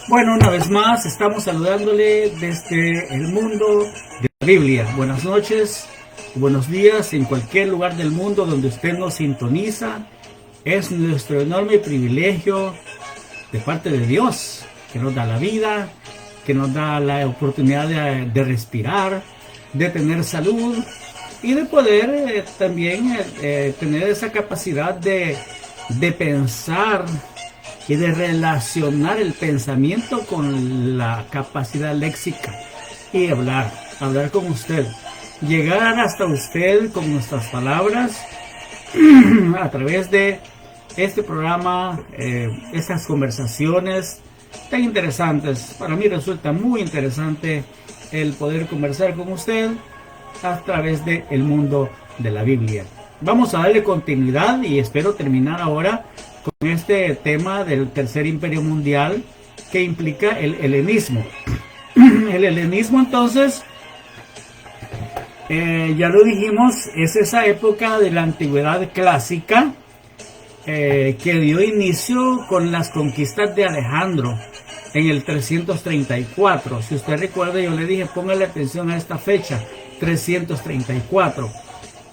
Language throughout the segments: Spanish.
Bueno, una vez más estamos saludándole desde el mundo de la Biblia. Buenas noches, buenos días en cualquier lugar del mundo donde usted nos sintoniza. Es nuestro enorme privilegio de parte de Dios, que nos da la vida, que nos da la oportunidad de respirar, de tener salud y de poder también tener esa capacidad de pensar y de relacionar el pensamiento con la capacidad léxica y hablar con usted, llegar hasta usted con nuestras palabras a través de este programa, estas conversaciones tan interesantes. Para mí resulta muy interesante el poder conversar con usted a través del mundo de la Biblia. Vamos a darle continuidad y espero terminar ahora con este tema del Tercer Imperio Mundial que implica el helenismo. El helenismo, entonces, ya lo dijimos, es esa época de la antigüedad clásica que dio inicio con las conquistas de Alejandro en el 334. Si usted recuerda, yo le dije, póngale atención a esta fecha, 334.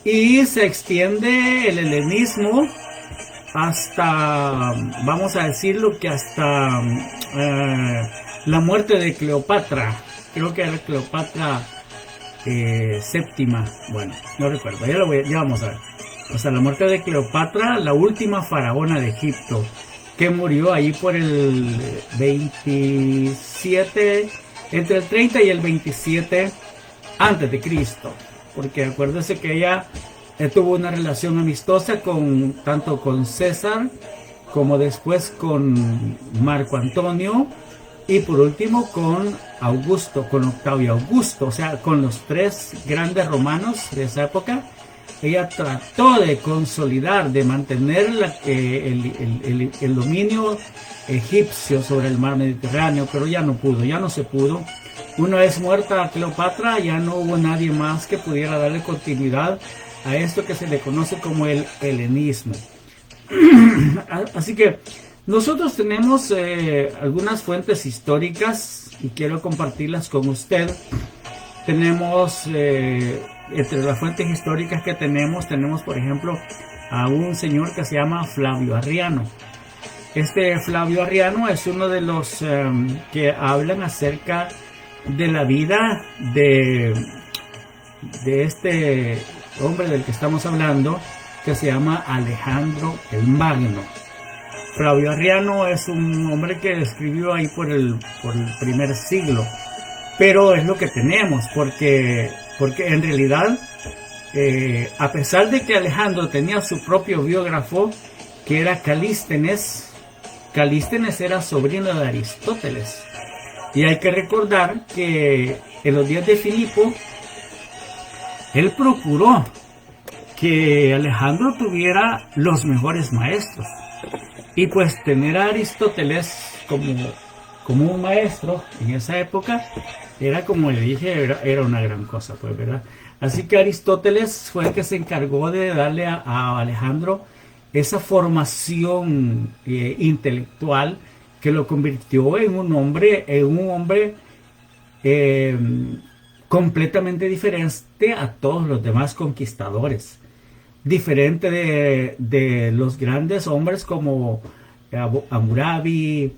Y se extiende el helenismo hasta, vamos a decirlo, que hasta la muerte de Cleopatra. Creo que era Cleopatra séptima. Bueno, no recuerdo, ya vamos a ver. Hasta la muerte de Cleopatra, la última faraona de Egipto, que murió ahí por el 27, entre el 30 y el 27 antes de Cristo. Porque acuérdese que ella tuvo una relación amistosa tanto con César como después con Marco Antonio y por último con Augusto, con Octavio Augusto, o sea, con los tres grandes romanos de esa época. Ella trató de consolidar, de mantener el dominio egipcio sobre el mar Mediterráneo, pero ya no se pudo. Una vez muerta Cleopatra, ya no hubo nadie más que pudiera darle continuidad a esto que se le conoce como el helenismo. Así que nosotros tenemos algunas fuentes históricas y quiero compartirlas con usted. Tenemos, entre las fuentes históricas que tenemos por ejemplo a un señor que se llama Flavio Arriano. Este Flavio Arriano es uno de los que hablan acerca de la vida de este hombre del que estamos hablando, que se llama Alejandro el Magno. Flavio Arriano es un hombre que escribió ahí por el primer siglo, pero es lo que tenemos, porque en realidad, a pesar de que Alejandro tenía su propio biógrafo, que era Calístenes era sobrino de Aristóteles. Y hay que recordar que en los días de Filipo, él procuró que Alejandro tuviera los mejores maestros. Y pues tener a Aristóteles como un maestro en esa época era, como le dije, era una gran cosa, pues, ¿verdad? Así que Aristóteles fue el que se encargó de darle a Alejandro esa formación intelectual que lo convirtió en un hombre completamente diferente a todos los demás conquistadores. Diferente de los grandes hombres como Hammurabi,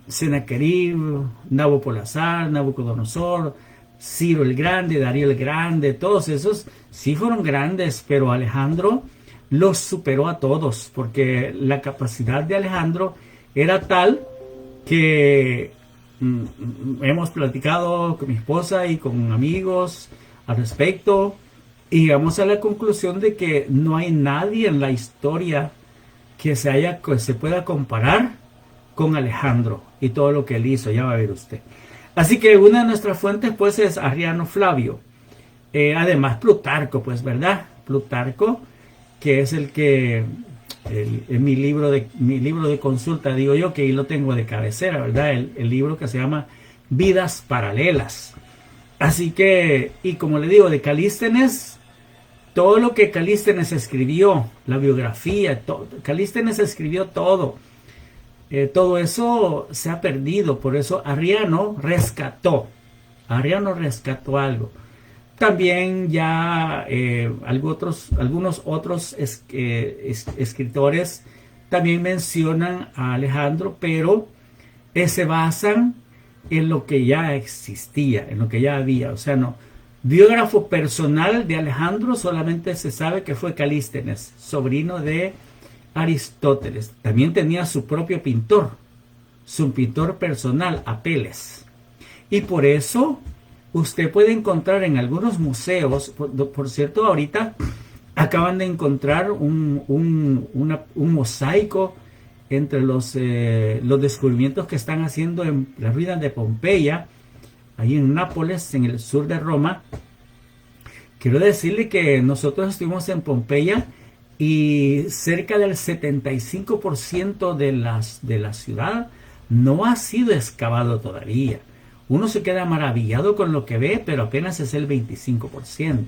Sennacherib, Nabopolassar, Nabucodonosor, Ciro el Grande, Darío el Grande. Todos esos sí fueron grandes, pero Alejandro los superó a todos, porque la capacidad de Alejandro era tal que hemos platicado con mi esposa y con amigos al respecto, y llegamos a la conclusión de que no hay nadie en la historia que se pueda comparar con Alejandro y todo lo que él hizo. Ya va a ver usted. Así que una de nuestras fuentes pues es Arriano Flavio. Además Plutarco, pues, ¿verdad? Plutarco, que es el que en mi libro de consulta, digo yo, que ahí lo tengo de cabecera, ¿verdad? El libro que se llama Vidas Paralelas. Así que, y como le digo, de Calístenes, todo lo que Calístenes escribió, la biografía, Calístenes escribió todo. todo eso se ha perdido. Por eso Arriano rescató algo. También ya algunos otros escritores también mencionan a Alejandro, pero se basan en lo que ya existía, en lo que ya había. O sea, no. Biógrafo personal de Alejandro solamente se sabe que fue Calístenes, sobrino de Aristóteles. También tenía su propio pintor, su pintor personal, Apeles. Y por eso usted puede encontrar en algunos museos, por cierto, ahorita acaban de encontrar un mosaico entre los descubrimientos que están haciendo en las ruinas de Pompeya, ahí en Nápoles, en el sur de Roma. Quiero decirle que nosotros estuvimos en Pompeya y cerca del 75% de la ciudad no ha sido excavado todavía. Uno se queda maravillado con lo que ve, pero apenas es el 25%.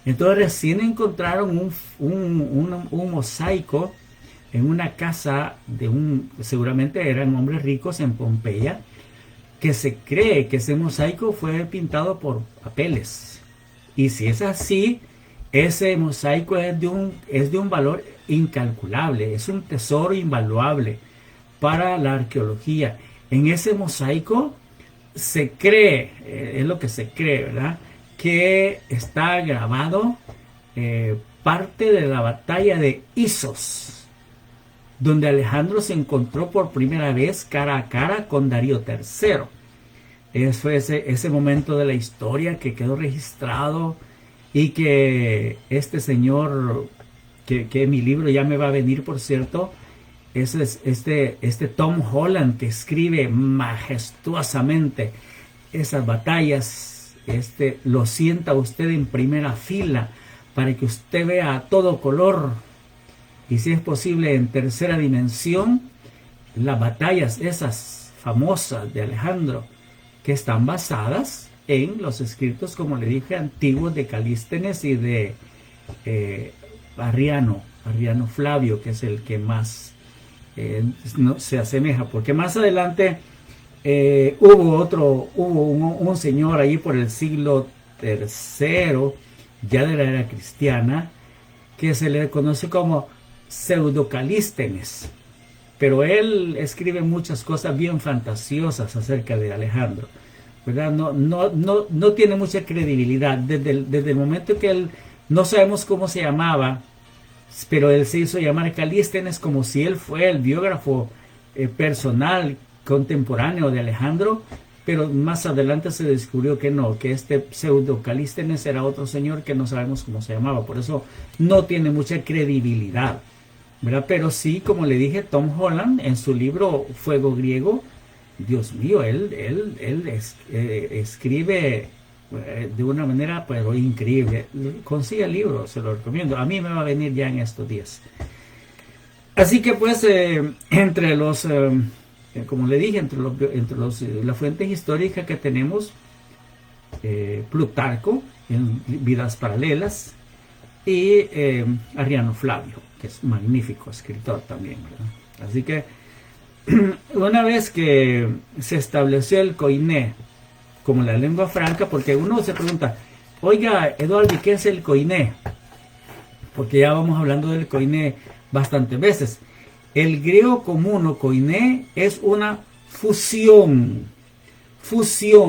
Entonces recién encontraron un mosaico en una casa seguramente eran hombres ricos en Pompeya, que se cree que ese mosaico fue pintado por Apeles. Y si es así, ese mosaico es de un valor incalculable, es un tesoro invaluable para la arqueología. En ese mosaico se cree, es lo que se cree, ¿verdad?, que está grabado parte de la batalla de Isos, donde Alejandro se encontró por primera vez cara a cara con Darío III. Fue ese momento de la historia que quedó registrado y que este señor, que mi libro ya me va a venir, por cierto, este Tom Holland, que escribe majestuosamente esas batallas, lo sienta usted en primera fila para que usted vea a todo color, y si es posible en tercera dimensión, las batallas esas famosas de Alejandro, que están basadas en los escritos, como le dije, antiguos de Calístenes y de Arriano Flavio, que es el que más no se asemeja, porque más adelante hubo un señor ahí por el siglo III, ya de la era cristiana, que se le conoce como Pseudo-Calístenes, pero él escribe muchas cosas bien fantasiosas acerca de Alejandro, ¿verdad? No tiene mucha credibilidad desde el momento que él, no sabemos cómo se llamaba, pero él se hizo llamar Calístenes como si él fue el biógrafo personal contemporáneo de Alejandro, pero más adelante se descubrió que no, que este pseudo Calístenes era otro señor que no sabemos cómo se llamaba, por eso no tiene mucha credibilidad, ¿verdad? Pero sí, como le dije, Tom Holland en su libro Fuego Griego, Dios mío, él escribe de una manera pero increíble. Consiga el libro, se lo recomiendo. A mí me va a venir ya en estos días. Así que pues entre los como le dije, entre las fuentes históricas que tenemos, Plutarco en Vidas Paralelas y Arriano Flavio, que es magnífico escritor también, ¿verdad? Así que una vez que se estableció el koiné como la lengua franca, porque uno se pregunta, oiga, Eduardo, ¿qué es el koiné? Porque ya vamos hablando del koiné bastantes veces. El griego común o koiné es una fusión.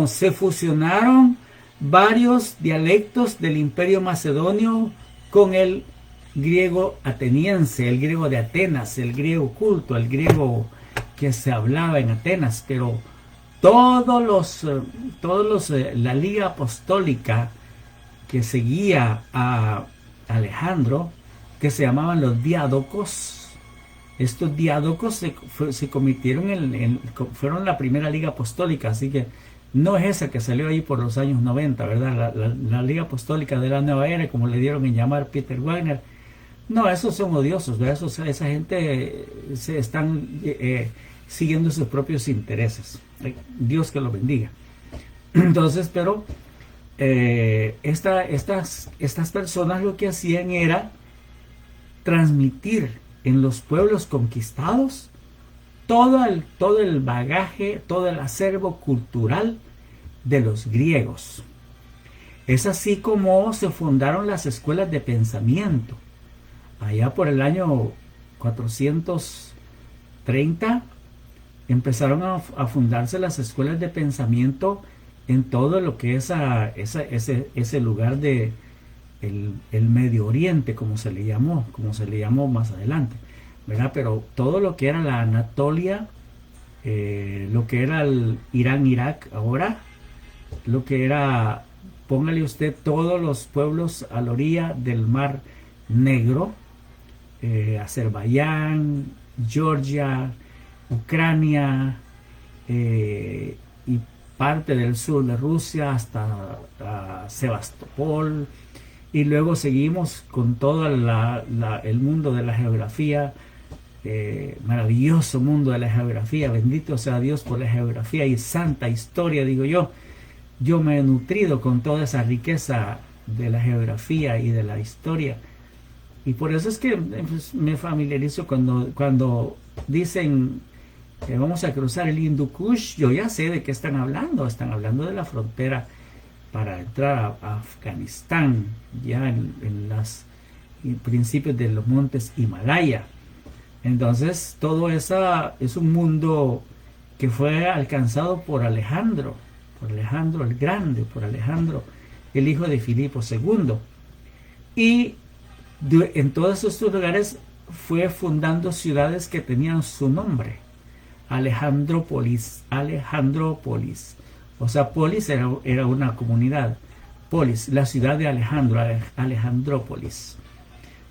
Se fusionaron varios dialectos del Imperio Macedonio con el griego ateniense, el griego de Atenas, el griego culto, el griego que se hablaba en Atenas, pero la Liga Apostólica que seguía a Alejandro, que se llamaban los diádocos, estos diádocos se convirtieron fueron la primera Liga Apostólica, así que no es esa que salió ahí por los años 90, ¿verdad? La Liga Apostólica de la Nueva Era, como le dieron en llamar Peter Wagner. No, esos son odiosos, ¿verdad? Esa gente se están siguiendo sus propios intereses. Dios que lo bendiga. Entonces, pero estas personas lo que hacían era transmitir en los pueblos conquistados todo el bagaje, todo el acervo cultural de los griegos. Es así como se fundaron las escuelas de pensamiento. Allá por el año 430 empezaron a fundarse las escuelas de pensamiento en todo lo que es ese lugar de el Medio Oriente, como se le llamó más adelante, ¿verdad? Pero todo lo que era la Anatolia, lo que era el Irán, Irak ahora, lo que era, póngale usted, todos los pueblos a la orilla del Mar Negro, Azerbaiyán, Georgia, Ucrania, y parte del sur de Rusia hasta Sebastopol, y luego seguimos con todo el mundo de la geografía, maravilloso mundo de la geografía, bendito sea Dios por la geografía y santa historia, digo yo. Yo me he nutrido con toda esa riqueza de la geografía y de la historia, y por eso es que pues, me familiarizo cuando dicen que vamos a cruzar el Hindu Kush. Yo ya sé de qué están hablando de la frontera para entrar a Afganistán, ya en los principios de los montes Himalaya. Entonces todo eso es un mundo que fue alcanzado por Alejandro el Grande, por Alejandro el hijo de Filipo II, y en todos estos lugares fue fundando ciudades que tenían su nombre. Alejandrópolis, o sea, polis era una comunidad, polis, la ciudad de Alejandro, Alejandrópolis.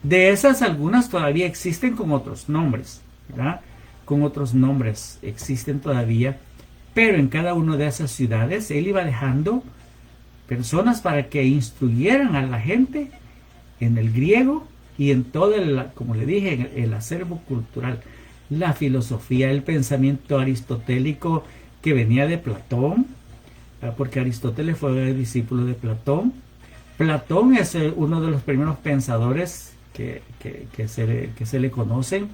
De esas, algunas todavía existen con otros nombres, ¿verdad? Con otros nombres existen todavía, pero en cada una de esas ciudades él iba dejando personas para que instruyeran a la gente en el griego y en todo como le dije, el acervo cultural, la filosofía, el pensamiento aristotélico que venía de Platón, porque Aristóteles fue discípulo de Platón. Platón es uno de los primeros pensadores que se le conocen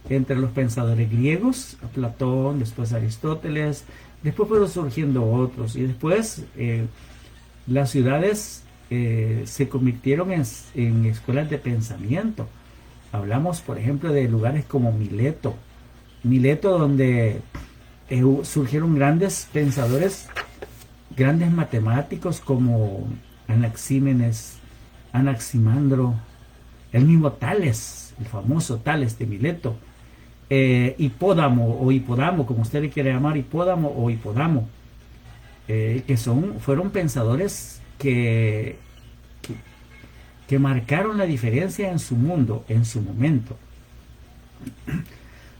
entre los pensadores griegos, a Platón, después Aristóteles, después fueron surgiendo otros, y después las ciudades se convirtieron en escuelas de pensamiento. Hablamos, por ejemplo, de lugares como Mileto, donde surgieron grandes pensadores, grandes matemáticos como Anaximandro, el mismo Tales, el famoso Tales de Mileto, Hipódamo, como usted le quiere llamar, Hipódamo, que fueron pensadores que marcaron la diferencia en su mundo, en su momento.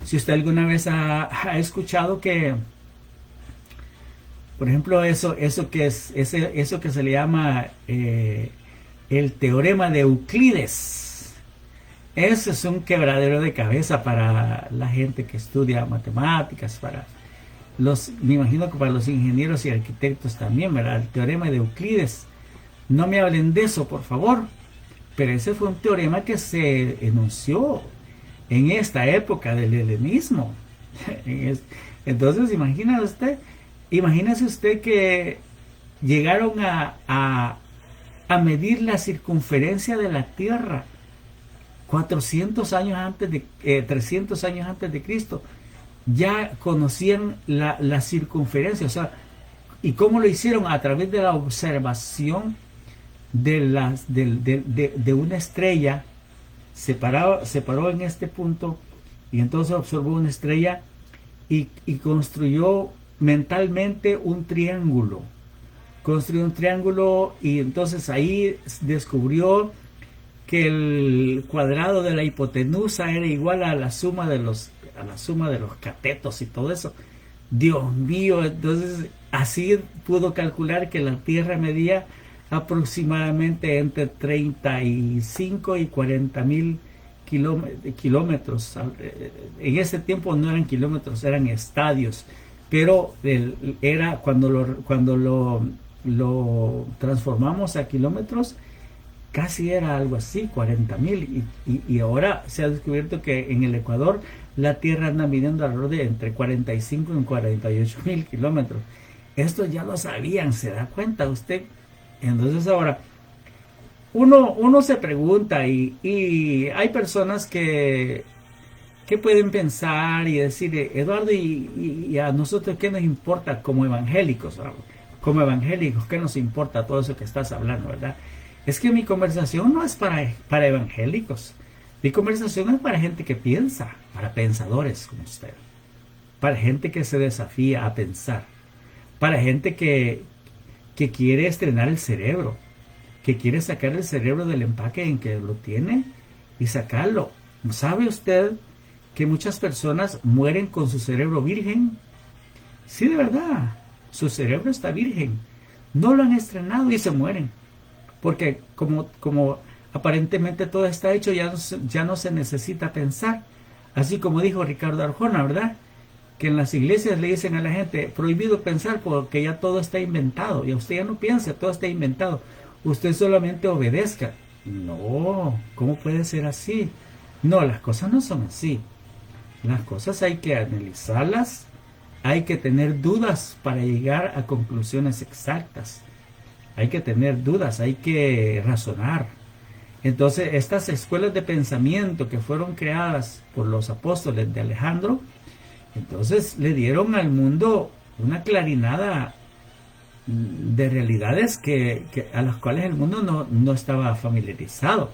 Si usted alguna vez ha escuchado que, por ejemplo, eso que se le llama el teorema de Euclides, eso es un quebradero de cabeza para la gente que estudia matemáticas, me imagino que para los ingenieros y arquitectos también, ¿verdad? El teorema de Euclides. No me hablen de eso, por favor. Pero ese fue un teorema que se enunció en esta época del helenismo. Entonces, imagínese usted que llegaron a medir la circunferencia de la Tierra 300 años antes de Cristo. Ya conocían la circunferencia, o sea, ¿y cómo lo hicieron? A través de la observación de una estrella. Se paró en este punto y entonces observó una estrella y construyó mentalmente un triángulo. Y entonces ahí descubrió que el cuadrado de la hipotenusa era igual a la suma de los catetos y todo eso. Dios mío, entonces así pudo calcular que la Tierra medía aproximadamente entre 35 y 40 mil kilómetros. En ese tiempo no eran kilómetros, eran estadios, pero era cuando lo transformamos a kilómetros, casi era algo así, 40 mil, y ahora se ha descubierto que en el Ecuador la Tierra anda midiendo alrededor de entre 45 y 48 mil kilómetros. Esto ya lo sabían, ¿se da cuenta usted? Entonces ahora, uno se pregunta y hay personas que pueden pensar y decir, Eduardo, y a nosotros qué nos importa como evangélicos, ¿verdad? Como evangélicos, ¿qué nos importa todo eso que estás hablando, verdad? Es que mi conversación no es para evangélicos. Mi conversación es para gente que piensa, para pensadores como usted, para gente que se desafía a pensar, para gente que quiere estrenar el cerebro, que quiere sacar el cerebro del empaque en que lo tiene y sacarlo. ¿Sabe usted que muchas personas mueren con su cerebro virgen? Sí, de verdad, su cerebro está virgen. No lo han estrenado y se mueren. Porque como aparentemente todo está hecho, ya no se necesita pensar. Así como dijo Ricardo Arjona, ¿verdad? Que en las iglesias le dicen a la gente, prohibido pensar porque ya todo está inventado. Y a usted ya no piense, todo está inventado. Usted solamente obedezca. No, ¿cómo puede ser así? No, las cosas no son así. Las cosas hay que analizarlas, hay que tener dudas para llegar a conclusiones exactas. Hay que tener dudas, hay que razonar. Entonces, estas escuelas de pensamiento que fueron creadas por los apóstoles de Alejandro, entonces le dieron al mundo una clarinada de realidades a las cuales el mundo no estaba familiarizado.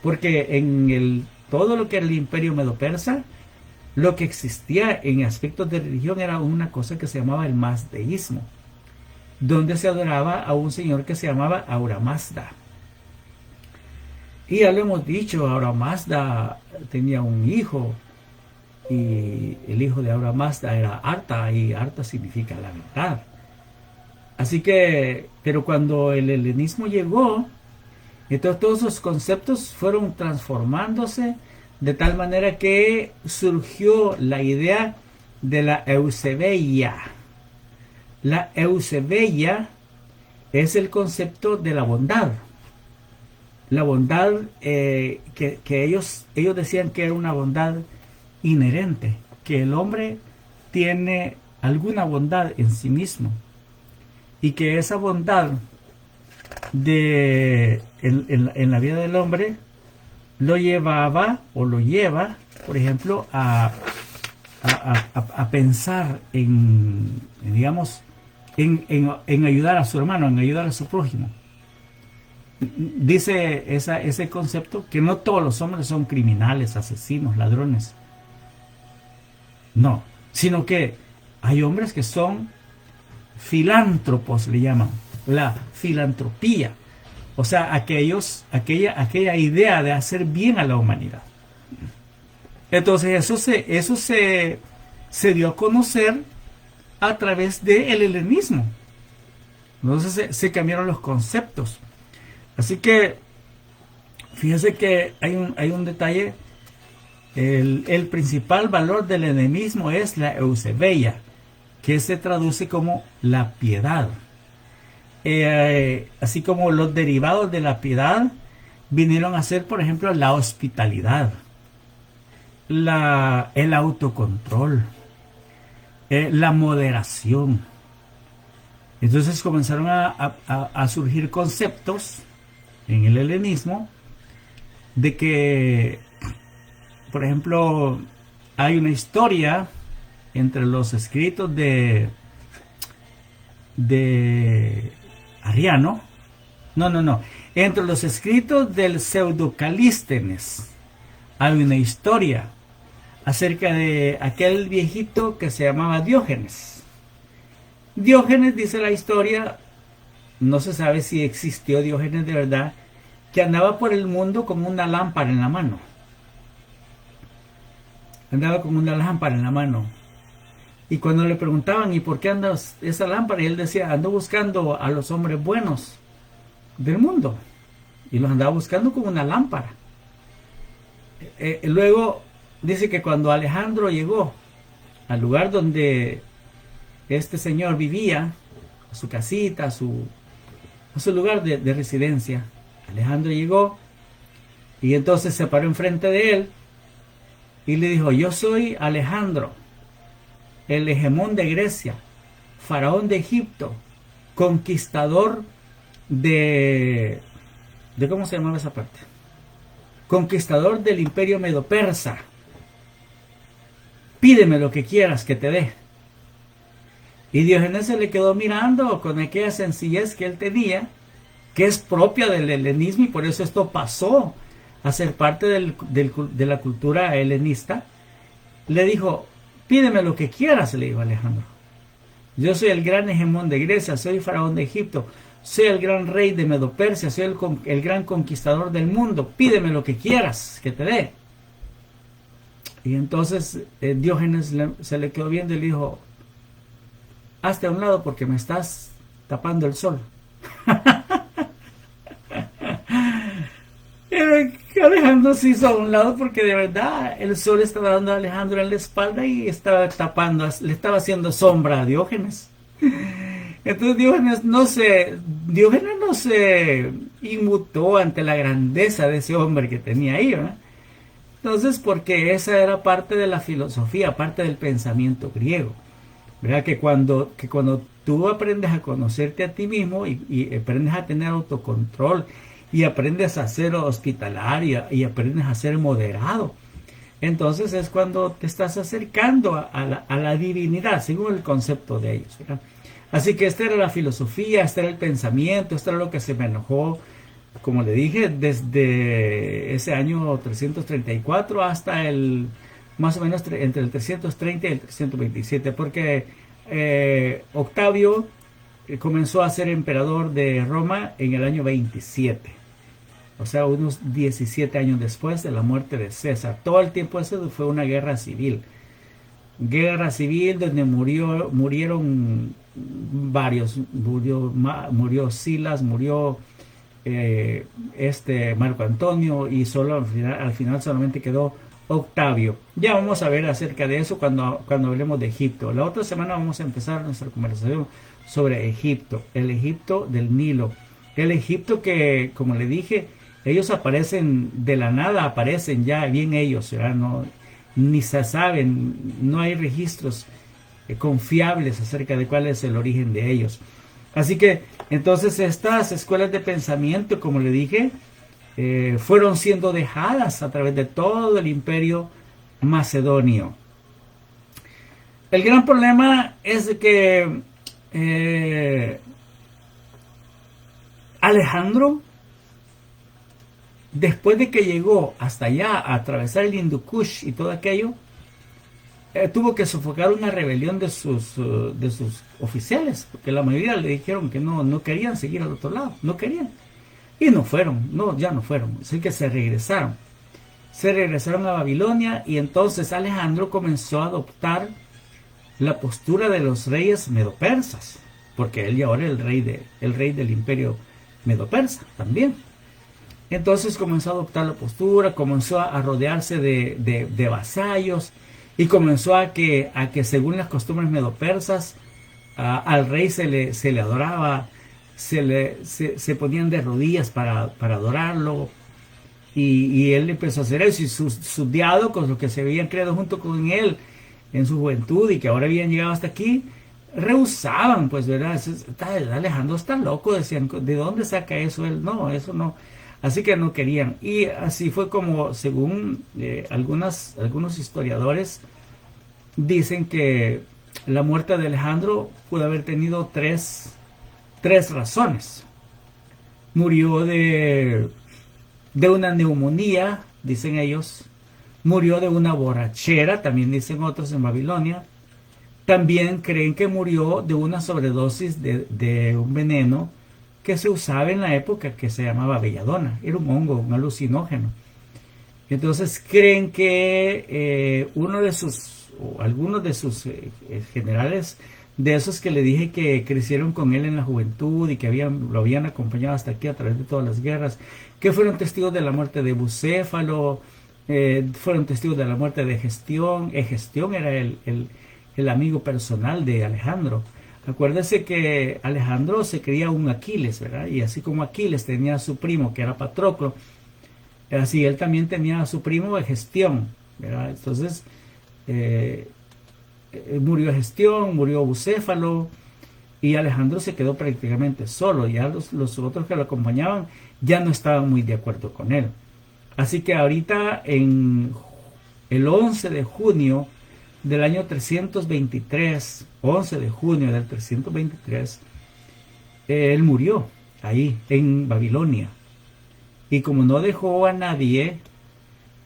Porque en todo lo que era el imperio medo-persa, lo que existía en aspectos de religión era una cosa que se llamaba el mazdeísmo, donde se adoraba a un señor que se llamaba Ahura Mazda. Y ya lo hemos dicho, Ahura Mazda tenía un hijo, y el hijo de Ahura Mazda era Arta, y Arta significa la verdad. Así que, pero cuando el helenismo llegó, entonces todos esos conceptos fueron transformándose de tal manera que surgió la idea de la eusebeia. La eusebeia es el concepto de la bondad. La bondad que ellos decían que era una bondad inherente, que el hombre tiene alguna bondad en sí mismo y que esa bondad en la vida del hombre lo llevaba o lo lleva, por ejemplo, a pensar digamos, en ayudar a su hermano, en ayudar a su prójimo. Dice ese concepto que no todos los hombres son criminales, asesinos, ladrones. No, sino que hay hombres que son filántropos, le llaman, la filantropía. O sea, aquella idea de hacer bien a la humanidad. Entonces eso se dio a conocer a través del helenismo. Entonces se cambiaron los conceptos. Así que fíjese que hay un detalle. El principal valor del helenismo es la eusebeia, que se traduce como la piedad. Así como los derivados de la piedad vinieron a ser, por ejemplo, la hospitalidad, el autocontrol, la moderación. Entonces comenzaron a surgir conceptos en el helenismo de que, por ejemplo, hay una historia entre los escritos de Arriano, entre los escritos del Pseudo-Calístenes hay una historia acerca de aquel viejito que se llamaba Diógenes. Diógenes, dice la historia, no se sabe si existió Diógenes de verdad, que andaba por el mundo con una lámpara en la mano. Andaba con una lámpara en la mano. Y cuando le preguntaban, ¿y por qué andas esa lámpara? Y él decía, ando buscando a los hombres buenos del mundo. Y los andaba buscando con una lámpara. Luego dice que cuando Alejandro llegó al lugar donde este señor vivía, a su casita, a su lugar de residencia, Alejandro llegó y entonces se paró enfrente de él y le dijo: yo soy Alejandro, el hegemón de Grecia, faraón de Egipto, conquistador de ¿cómo se llamaba esa parte? Conquistador del imperio medo-persa. Pídeme lo que quieras que te dé. Y Diógenes se le quedó mirando con aquella sencillez que él tenía, que es propia del helenismo, y por eso esto pasó a ser parte de la cultura helenista. Le dijo: pídeme lo que quieras, le dijo Alejandro. Yo soy el gran hegemón de Grecia, soy el faraón de Egipto, soy el gran rey de Medo-Persia, soy el gran conquistador del mundo, pídeme lo que quieras que te dé. Y entonces Diógenes se le quedó viendo y le dijo: hazte a un lado porque me estás tapando el sol. Alejandro se hizo a un lado porque de verdad el sol estaba dando a Alejandro en la espalda y estaba tapando, le estaba haciendo sombra a Diógenes. Entonces Diógenes no se inmutó ante la grandeza de ese hombre que tenía ahí, ¿verdad? Entonces, porque esa era parte de la filosofía, parte del pensamiento griego, ¿verdad? Que cuando tú aprendes a conocerte a ti mismo y aprendes a tener autocontrol y aprendes a ser hospitalario y aprendes a ser moderado, entonces es cuando te estás acercando a la divinidad, según el concepto de ellos, ¿verdad? Así que esta era la filosofía, este era el pensamiento, esto era lo que se me enojó, como le dije, desde ese año 334 hasta más o menos entre el 330 y el 327, porque Octavio comenzó a ser emperador de Roma en el año 27, o sea, unos 17 años después de la muerte de César. Todo el tiempo ese fue una guerra civil donde murieron varios, murió Silas, murió Marco Antonio, y solo al final solamente quedó Octavio. Ya vamos a ver acerca de eso cuando hablemos de Egipto. La otra semana vamos a empezar nuestra conversación sobre Egipto, el Egipto del Nilo, el Egipto que, como le dije, ellos aparecen de la nada, aparecen ya bien ellos, ¿verdad? No, ni se saben, no hay registros confiables acerca de cuál es el origen de ellos. Así que entonces estas escuelas de pensamiento, como le dije, fueron siendo dejadas a través de todo el imperio macedonio. El gran problema es de que Alejandro, después de que llegó hasta allá a atravesar el Hindu Kush y todo aquello, tuvo que sofocar una rebelión de sus oficiales, porque la mayoría le dijeron que no querían seguir al otro lado, no querían, y ya no fueron, así que se regresaron a Babilonia. Y entonces Alejandro comenzó a adoptar la postura de los reyes medopersas, porque él ya ahora es el rey del imperio medopersa también. Entonces comenzó a adoptar la postura, comenzó a rodearse de vasallos, y comenzó a que según las costumbres medopersas, al rey se le adoraba, se ponían de rodillas para adorarlo, y él empezó a hacer eso, y sus diálogos, los que se habían creado junto con él en su juventud y que ahora habían llegado hasta aquí, rehusaban, pues, ¿verdad? Alejandro está loco, decían, ¿de dónde saca eso él? No, eso no. Así que no querían. Y así fue como, según algunos historiadores, dicen que la muerte de Alejandro pudo haber tenido tres razones. Murió de una neumonía, dicen ellos. Murió de una borrachera, también dicen otros en Babilonia. También creen que murió de una sobredosis de un veneno que se usaba en la época, que se llamaba belladona. Era un hongo, un alucinógeno. Entonces creen que algunos de sus generales, de esos que le dije que crecieron con él en la juventud y que lo habían acompañado hasta aquí a través de todas las guerras, que fueron testigos de la muerte de Bucéfalo, fueron testigos de la muerte de Hestión. Hestión era el amigo personal de Alejandro. Acuérdese que Alejandro se creía un Aquiles, ¿verdad? Y así como Aquiles tenía a su primo, que era Patroclo, así él también tenía a su primo Hestión. ¿verdad? Entonces, murió Gestión, murió Bucéfalo, y Alejandro se quedó prácticamente solo. Ya los otros que lo acompañaban ya no estaban muy de acuerdo con él. Así que ahorita, en el 11 de junio del año 323, 11 de junio del 323, él murió ahí en Babilonia. Y como no dejó a nadie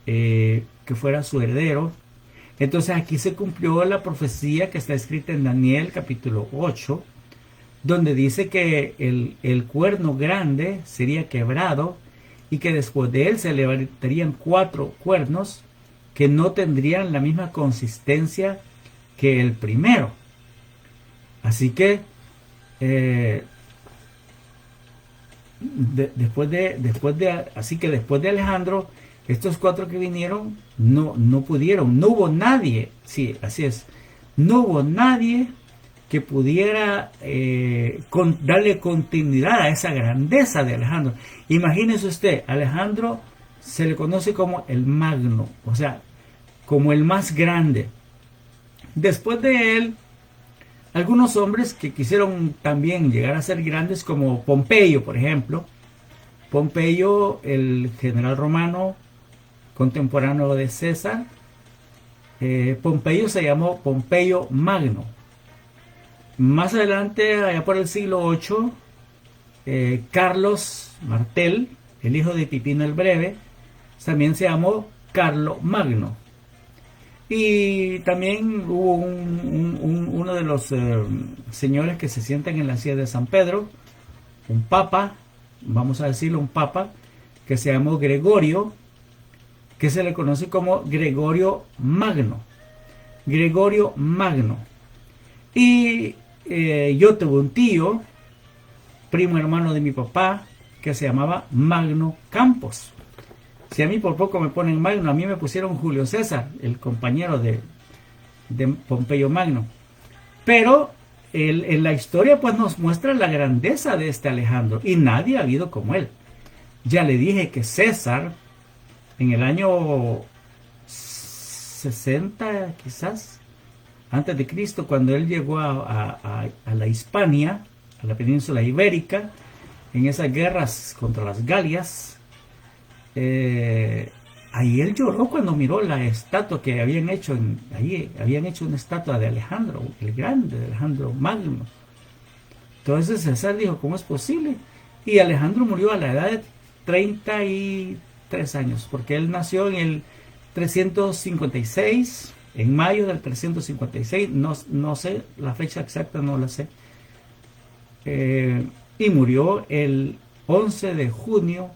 que fuera su heredero, entonces aquí se cumplió la profecía que está escrita en Daniel capítulo 8, donde dice que el cuerno grande sería quebrado y que después de él se levantarían 4 cuernos que no tendrían la misma consistencia que el primero. Así que después de Alejandro, estos 4 que vinieron no pudieron, no hubo nadie, sí, así es, no hubo nadie que pudiera darle continuidad a esa grandeza de Alejandro. Imagínese usted, Alejandro se le conoce como el Magno, o sea, como el más grande. Después de él, algunos hombres que quisieron también llegar a ser grandes, como Pompeyo, por ejemplo. Pompeyo, el general romano contemporáneo de César. Pompeyo se llamó Pompeyo Magno. Más adelante, allá por el siglo VIII, Carlos Martel, el hijo de Pipino el Breve, también se llamó Carlo Magno. Y también hubo uno de los señores que se sientan en la silla de San Pedro, un papa, vamos a decirlo, un papa, que se llamó Gregorio, que se le conoce como Gregorio Magno. Gregorio Magno. Y yo tuve un tío, primo hermano de mi papá, que se llamaba Magno Campos. Si a mí por poco me ponen Magno, a mí me pusieron Julio César, el compañero de Pompeyo Magno. Pero en la historia pues nos muestra la grandeza de este Alejandro, y nadie ha habido como él. Ya le dije que César, en el año 60 quizás, antes de Cristo, cuando él llegó a la Hispania, a la península ibérica, en esas guerras contra las Galias, ahí él lloró cuando miró la estatua que habían hecho. Ahí habían hecho una estatua de Alejandro, el grande, de Alejandro Magno. Entonces César dijo, ¿cómo es posible? Y Alejandro murió a la edad de 33 años, porque él nació en el 356, en mayo del 356, no sé la fecha exacta, no la sé. Y murió el 11 de junio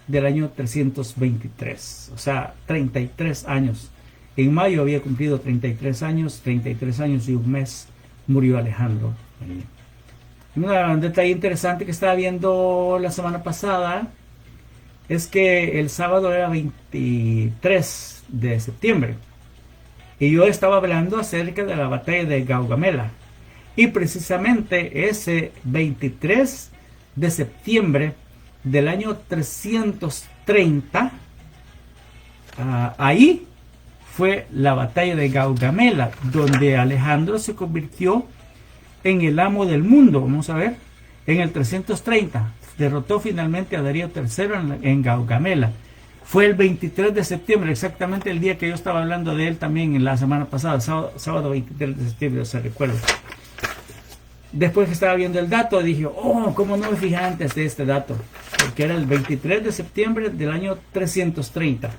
del año 323, o sea, 33 años. En mayo había cumplido 33 años y un mes murió Alejandro. Un detalle interesante que estaba viendo la semana pasada es que el sábado era 23 de septiembre y yo estaba hablando acerca de la batalla de Gaugamela, y precisamente ese 23 de septiembre del año 330, ahí fue la batalla de Gaugamela, donde Alejandro se convirtió en el amo del mundo. Vamos a ver, en el 330 derrotó finalmente a Darío III en Gaugamela. Fue el 23 de septiembre, exactamente el día que yo estaba hablando de él también en la semana pasada, sábado 23 de septiembre, se recuerda. Después que estaba viendo el dato, dije, oh, ¿cómo no me fijé antes de este dato? Porque era el 23 de septiembre del año 330.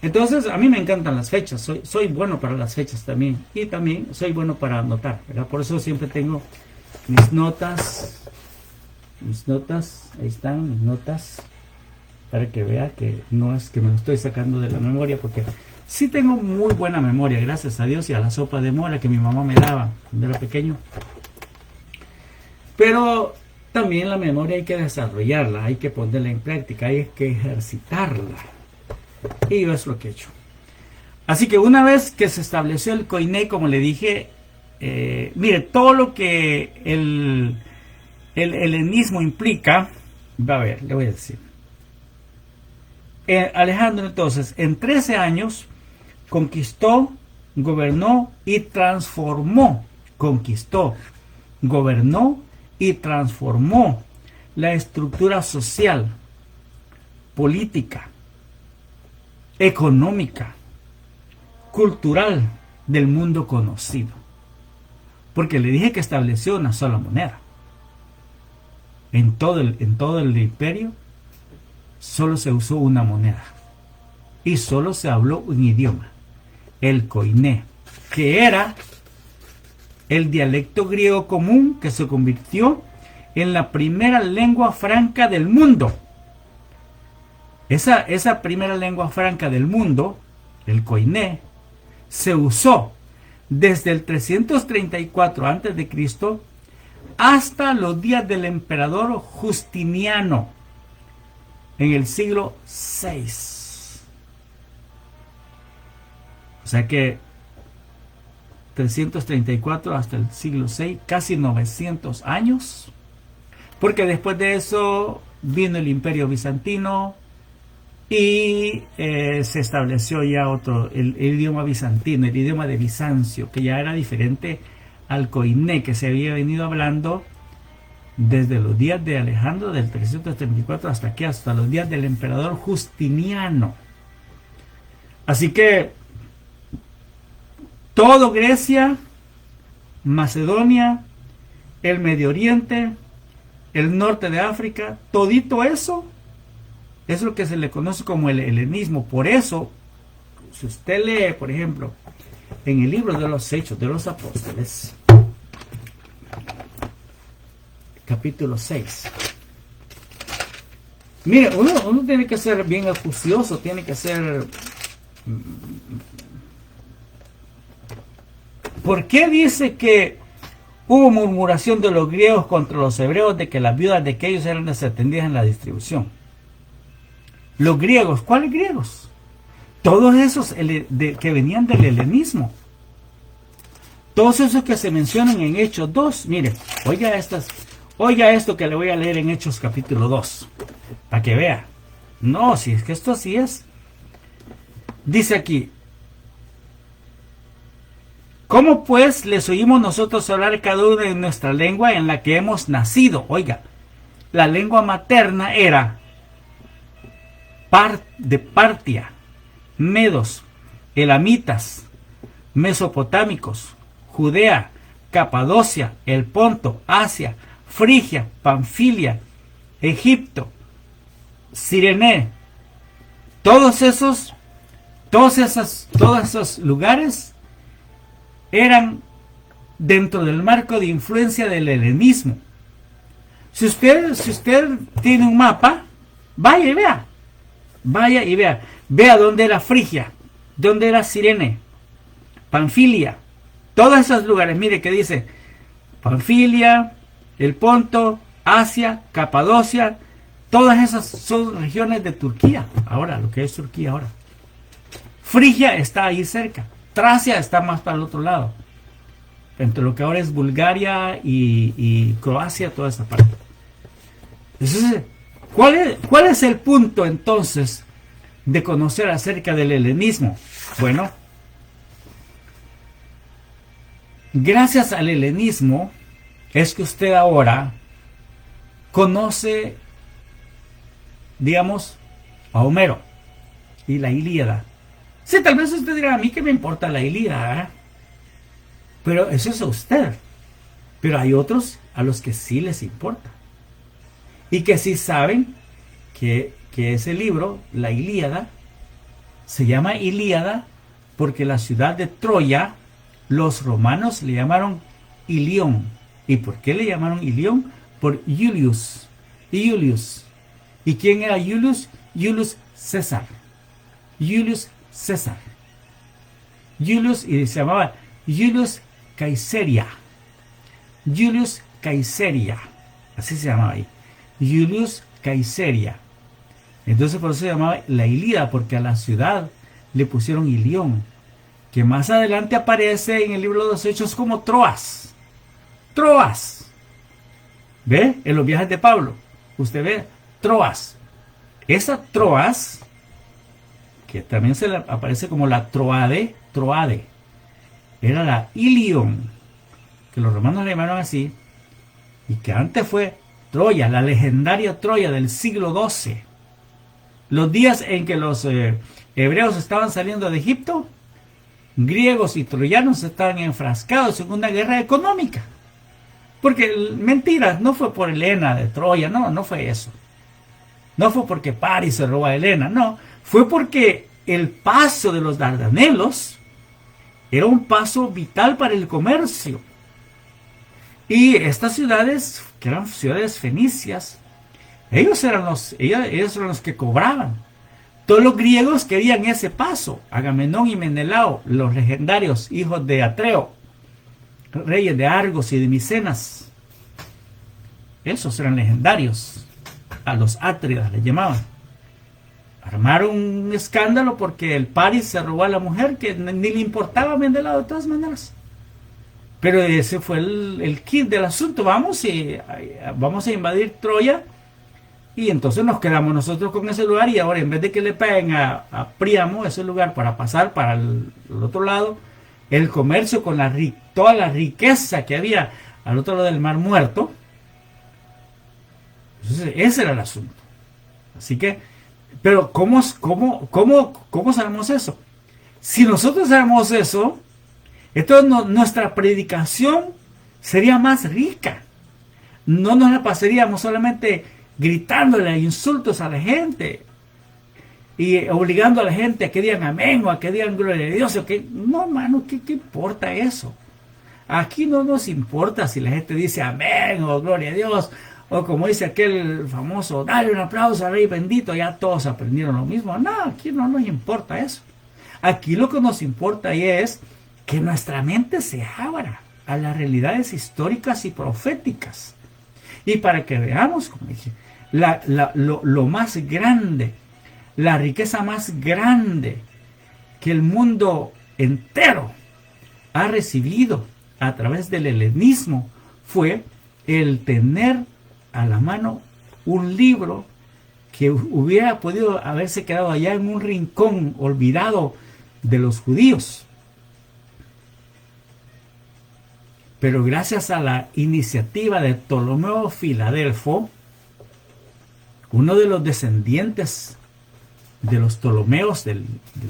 Entonces, a mí me encantan las fechas, soy bueno para las fechas también, y también soy bueno para anotar, ¿verdad? Por eso siempre tengo mis notas, ahí están mis notas, para que vea que no es que me lo estoy sacando de la memoria, porque sí tengo muy buena memoria, gracias a Dios y a la sopa de mora que mi mamá me daba cuando era pequeño. Pero también la memoria hay que desarrollarla, hay que ponerla en práctica, hay que ejercitarla. Y yo es lo que he hecho. Así que una vez que se estableció el Koiné, como le dije, mire, todo lo que el helenismo implica, va a ver, le voy a decir. Alejandro entonces, en 13 años, conquistó, gobernó y transformó. Conquistó, gobernó y transformó la estructura social, política, económica, cultural del mundo conocido. Porque le dije que estableció una sola moneda. En todo el imperio solo se usó una moneda. Y solo se habló un idioma, el koiné, que era el dialecto griego común que se convirtió en la primera lengua franca del mundo. Esa primera lengua franca del mundo, el koiné, se usó desde el 334 a.C. hasta los días del emperador Justiniano en el siglo VI. O sea que 334 hasta el siglo VI, casi 900 años, porque después de eso vino el Imperio Bizantino y se estableció ya el idioma bizantino, el idioma de Bizancio, que ya era diferente al koiné que se había venido hablando desde los días de Alejandro del 334 hasta aquí, hasta los días del emperador Justiniano. Así que todo Grecia, Macedonia, el Medio Oriente, el norte de África, todito eso es lo que se le conoce como el helenismo. Por eso, si usted lee, por ejemplo, en el libro de los Hechos de los Apóstoles, capítulo 6. Mire, uno tiene que ser bien acucioso, tiene que ser... ¿Por qué dice que hubo murmuración de los griegos contra los hebreos de que las viudas de aquellos eran desatendidas en la distribución? Los griegos, ¿cuáles griegos? Todos esos que venían del helenismo. Todos esos que se mencionan en Hechos 2. Mire, oiga esto que le voy a leer en Hechos capítulo 2. Para que vea. No, si es que esto así es. Dice aquí: ¿cómo pues les oímos nosotros hablar cada uno en nuestra lengua en la que hemos nacido? Oiga, la lengua materna era de Partia, medos, elamitas, mesopotámicos, Judea, Capadocia, el Ponto, Asia, Frigia, Panfilia, Egipto, Cirene. Todos esos lugares eran dentro del marco de influencia del helenismo. Si usted tiene un mapa, vaya y vea. Vaya y vea. Vea dónde era Frigia, dónde era Cirene, Panfilia. Todos esos lugares, mire que dice Panfilia, el Ponto, Asia, Capadocia. Todas esas son regiones de Turquía. Ahora, lo que es Turquía ahora. Frigia está ahí cerca. Tracia está más para el otro lado, entre lo que ahora es Bulgaria y Croacia, toda esa parte. Entonces, ¿cuál es el punto entonces de conocer acerca del helenismo? Bueno, gracias al helenismo es que usted ahora conoce, digamos, a Homero y la Ilíada. Sí, tal vez usted dirá, a mí que me importa la Ilíada, ¿eh? Pero eso es a usted. Pero hay otros a los que sí les importa. Y que sí saben que ese libro, la Ilíada, se llama Ilíada porque la ciudad de Troya, los romanos le llamaron Ilión. ¿Y por qué le llamaron Ilión? Por Julius. ¿Y quién era Julius? Julius César. Julius César. Julius, y se llamaba Julius Caesaria. Julius Caesaria. Así se llamaba ahí. Julius Caesaria. Entonces por eso se llamaba la Ilíada, porque a la ciudad le pusieron Ilión, que más adelante aparece en el libro de los Hechos como Troas. Troas. ¿Ve? En los viajes de Pablo. Usted ve Troas. Esa Troas que también se le aparece como la Troade, era la Ilion, que los romanos le llamaron así, y que antes fue Troya, la legendaria Troya del siglo XII. Los días en que los hebreos estaban saliendo de Egipto, griegos y troyanos estaban enfrascados en una guerra económica. Porque, mentira, no fue por Helena de Troya, no fue eso. No fue porque París se robó a Helena, no. Fue porque el paso de los Dardanelos era un paso vital para el comercio. Y estas ciudades, que eran ciudades fenicias, ellos eran los que cobraban. Todos los griegos querían ese paso. Agamenón y Menelao, los legendarios hijos de Atreo, reyes de Argos y de Micenas. Esos eran legendarios. A los Átridas les llamaban. Armaron un escándalo porque el París se robó a la mujer, que ni le importaba Menelao de todas maneras. Pero ese fue el kit del asunto. Vamos a invadir Troya. Y entonces nos quedamos nosotros con ese lugar, y ahora en vez de que le paguen a Príamo ese lugar para pasar para el otro lado, el comercio con toda la riqueza que había al otro lado del Mar Muerto. Entonces ese era el asunto. Así que, pero ¿cómo sabemos eso? Si nosotros sabemos eso, entonces nuestra predicación sería más rica. No nos la pasaríamos solamente gritándole insultos a la gente y obligando a la gente a que digan amén o a que digan gloria a Dios. No, hermano, ¿qué importa eso? Aquí no nos importa si la gente dice amén o gloria a Dios, o como dice aquel famoso, dale un aplauso al Rey bendito. Ya todos aprendieron lo mismo. No, aquí no nos importa eso. Aquí lo que nos importa es que nuestra mente se abra a las realidades históricas y proféticas, y para que veamos, como dije, lo más grande, la riqueza más grande que el mundo entero ha recibido a través del helenismo fue el tener a la mano un libro que hubiera podido haberse quedado allá en un rincón olvidado de los judíos. Pero gracias a la iniciativa de Ptolomeo Filadelfo, uno de los descendientes de los Ptolomeos, de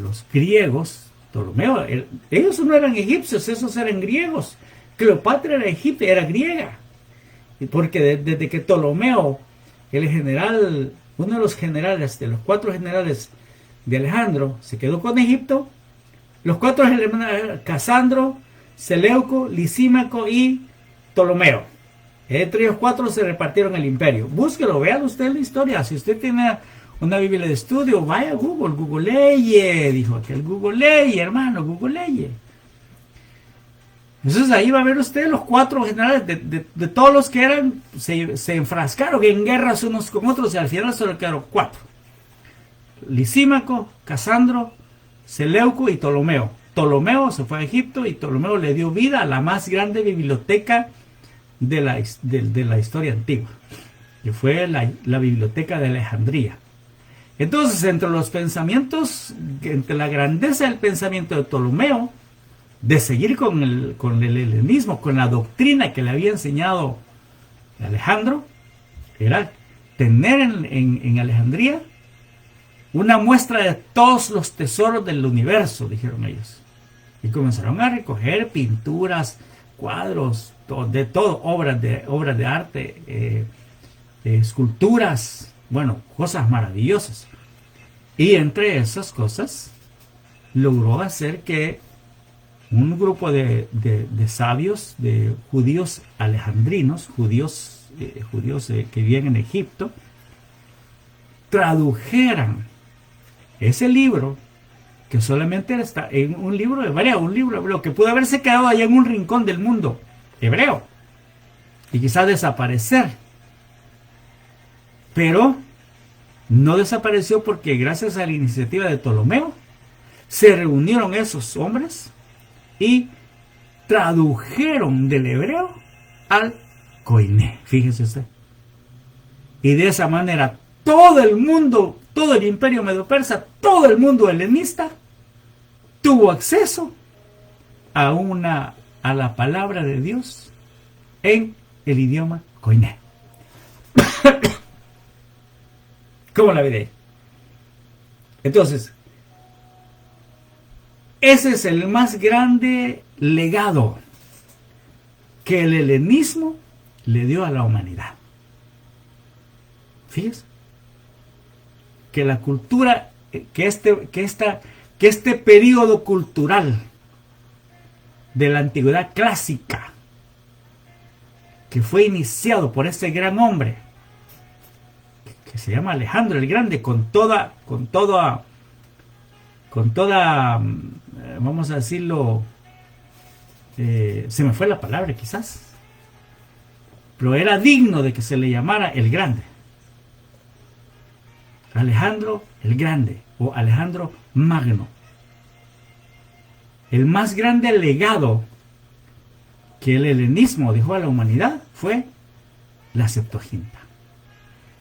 los griegos, Ptolomeo, ellos no eran egipcios, esos eran griegos. Cleopatra era egipcia, era griega. Porque desde que Ptolomeo, el general, uno de los generales, de los 4 generales de Alejandro, se quedó con Egipto, los 4 generales, Casandro, Seleuco, Lisímaco y Ptolomeo. Entre ellos 4 se repartieron el imperio. Búsquelo, véalo usted la historia. Si usted tiene una Biblia de estudio, vaya a Google, googleye, dijo aquel, googleye, hermano, googleye. Entonces ahí va a ver usted los 4 generales de todos los que eran, se enfrascaron en guerras unos con otros, y al final solo quedaron 4. Lisímaco, Casandro, Seleuco y Ptolomeo. Ptolomeo se fue a Egipto, y Ptolomeo le dio vida a la más grande biblioteca de la historia antigua, que fue la biblioteca de Alejandría. Entonces, entre los pensamientos, entre la grandeza del pensamiento de Ptolomeo, de seguir con el helenismo, con la doctrina que le había enseñado Alejandro, era tener en Alejandría una muestra de todos los tesoros del universo, dijeron ellos. Y comenzaron a recoger pinturas, cuadros, de todo, obras de arte, esculturas, bueno, cosas maravillosas. Y entre esas cosas, logró hacer que un grupo de sabios, de judíos alejandrinos, judíos que vivían en Egipto, tradujeran ese libro, que solamente está en un libro hebreo, que pudo haberse quedado allá en un rincón del mundo hebreo y quizás desaparecer, pero no desapareció, porque gracias a la iniciativa de Ptolomeo se reunieron esos hombres y tradujeron del hebreo al koiné, fíjese usted, y de esa manera todo el mundo, todo el imperio medo-persa, todo el mundo helenista tuvo acceso a la palabra de Dios en el idioma koiné. ¿Cómo la ve? Entonces, ese es el más grande legado que el helenismo le dio a la humanidad. Fíjense que la cultura, que este periodo cultural de la antigüedad clásica, que fue iniciado por ese gran hombre que se llama Alejandro el Grande, con toda, vamos a decirlo, se me fue la palabra quizás, pero era digno de que se le llamara el Grande. Alejandro el Grande o Alejandro Magno. El más grande legado que el helenismo dejó a la humanidad fue la Septuaginta.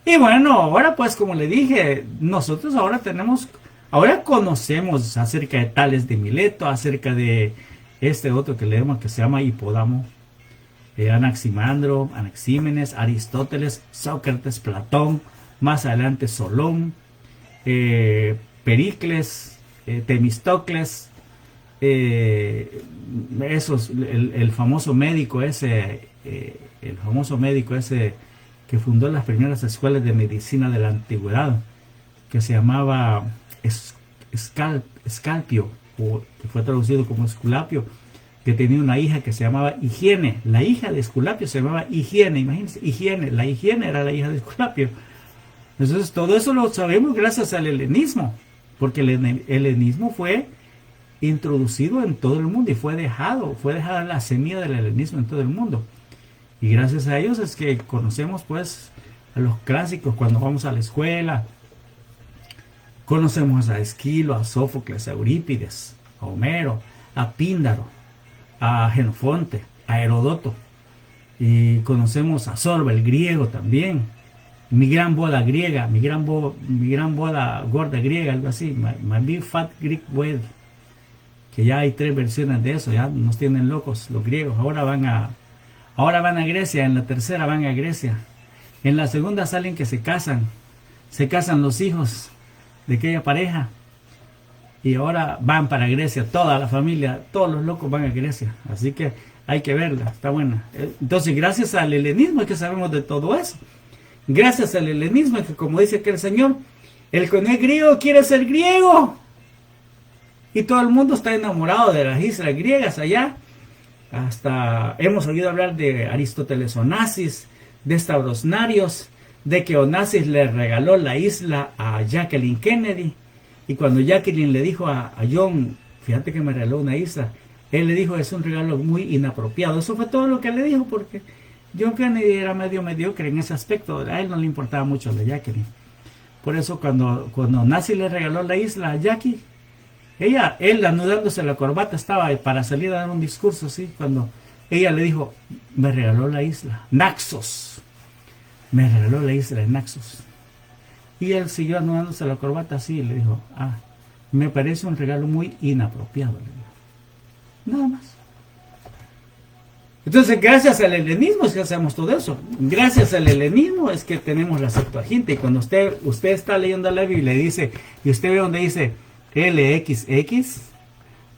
Y bueno, ahora pues como le dije, nosotros ahora conocemos acerca de Tales de Mileto, acerca de este otro que leemos que se llama Hipódamo, Anaximandro, Anaxímenes, Aristóteles, Sócrates, Platón, más adelante Solón, Pericles, Temistocles, el famoso médico ese, que fundó las primeras escuelas de medicina de la antigüedad, que se llamaba Escalpio, o que fue traducido como Esculapio, que tenía una hija que se llamaba Higiene. La hija de Esculapio se llamaba Higiene, imagínense, Higiene, la Higiene era la hija de Esculapio. Entonces todo eso lo sabemos gracias al helenismo, porque el helenismo fue introducido en todo el mundo y fue dejada la semilla del helenismo en todo el mundo. Y gracias a ellos es que conocemos pues a los clásicos cuando vamos a la escuela. Conocemos a Esquilo, a Sófocles, a Eurípides, a Homero, a Píndaro, a Genofonte, a Herodoto. Y conocemos a Sorba, el griego también. Mi gran boda griega, mi gran boda gorda griega, algo así. My Big Fat Greek Wedding. Que ya hay 3 versiones de eso, ya nos tienen locos los griegos. Ahora van a Grecia, en la tercera van a Grecia. En la segunda salen que se casan los hijos de aquella pareja. Y ahora van para Grecia, toda la familia, todos los locos van a Grecia. Así que hay que verla, está buena. Entonces, gracias al helenismo es que sabemos de todo eso. Gracias al helenismo es que, como dice aquel señor, el que no es griego quiere ser griego. Y todo el mundo está enamorado de las islas griegas allá. Hasta hemos oído hablar de Aristóteles Onassis, de Stavros, de que Onassis le regaló la isla a Jacqueline Kennedy. Y cuando Jacqueline le dijo a John, fíjate que me regaló una isla, él le dijo, es un regalo muy inapropiado. Eso fue todo lo que le dijo, porque John Kennedy era medio mediocre en ese aspecto. A él no le importaba mucho la Jacqueline. Por eso cuando Onassis le regaló la isla a Jackie, él anudándose la corbata estaba para salir a dar un discurso, así, cuando ella le dijo, me regaló la isla, Naxos, me regaló la isla de Naxos. Y él siguió anudándose la corbata así y le dijo, me parece un regalo muy inapropiado, le dijo. Nada más. Entonces, gracias al helenismo es que hacemos todo eso. Gracias al helenismo es que tenemos la Septuaginta. Y cuando usted está leyendo la Biblia y dice, y usted ve donde dice LXX,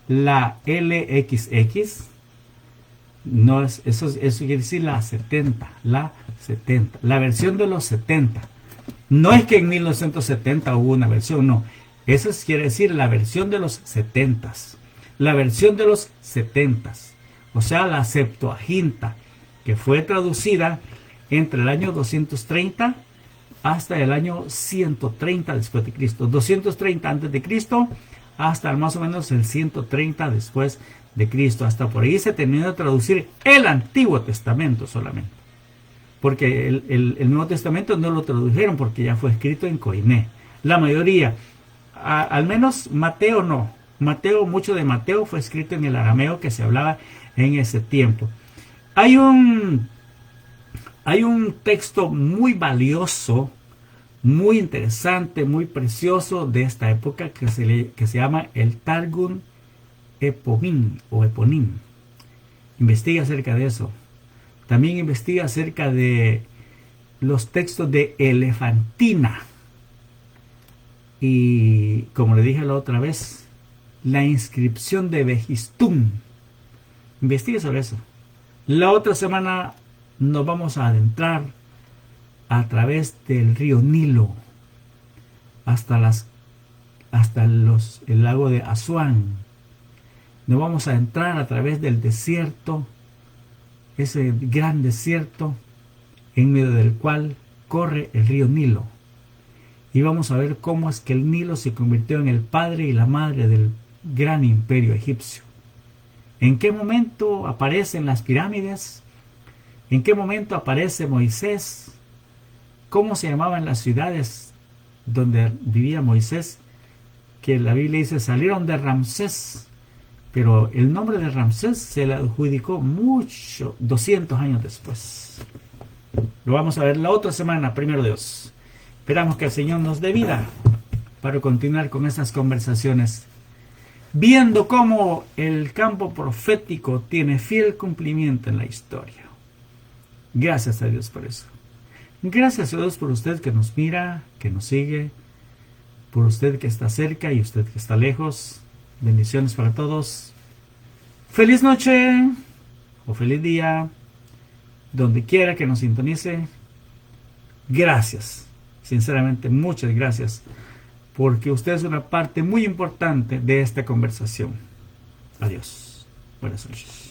la LXX, no es, eso quiere decir la 70, la versión de los 70. No es que en 1970 hubo una versión, no. Eso quiere decir la versión de los 70, la versión de los 70, o sea, la Septuaginta, que fue traducida entre el año 230 hasta el año 130 después de Cristo, 230 antes de Cristo hasta más o menos el 130 después de Cristo. Hasta por ahí se terminó de traducir el Antiguo Testamento solamente, porque el Nuevo Testamento no lo tradujeron porque ya fue escrito en koiné. La mayoría, al menos Mateo no. Mucho de Mateo fue escrito en el arameo que se hablaba en ese tiempo. Hay un texto muy valioso muy interesante, muy precioso de esta época que se llama el Targum Eponim o Eponim. Investiga acerca de eso. También investiga acerca de los textos de Elefantina. Y como le dije la otra vez, la inscripción de Behistún. Investigue sobre eso. La otra semana nos vamos a adentrar a través del río Nilo hasta el lago de Asuán. Nos vamos a entrar a través del desierto, ese gran desierto en medio del cual corre el río Nilo. Y vamos a ver cómo es que el Nilo se convirtió en el padre y la madre del gran imperio egipcio. ¿En qué momento aparecen las pirámides? ¿En qué momento aparece Moisés? ¿Cómo se llamaban las ciudades donde vivía Moisés? Que la Biblia dice salieron de Ramsés, pero el nombre de Ramsés se le adjudicó 200 años después. Lo vamos a ver la otra semana, primero Dios. Esperamos que el Señor nos dé vida para continuar con estas conversaciones, viendo cómo el campo profético tiene fiel cumplimiento en la historia. Gracias a Dios por eso. Gracias a Dios por usted que nos mira, que nos sigue, por usted que está cerca y usted que está lejos. Bendiciones para todos. Feliz noche o feliz día, donde quiera que nos sintonice. Gracias, sinceramente muchas gracias, porque usted es una parte muy importante de esta conversación. Adiós. Buenas noches.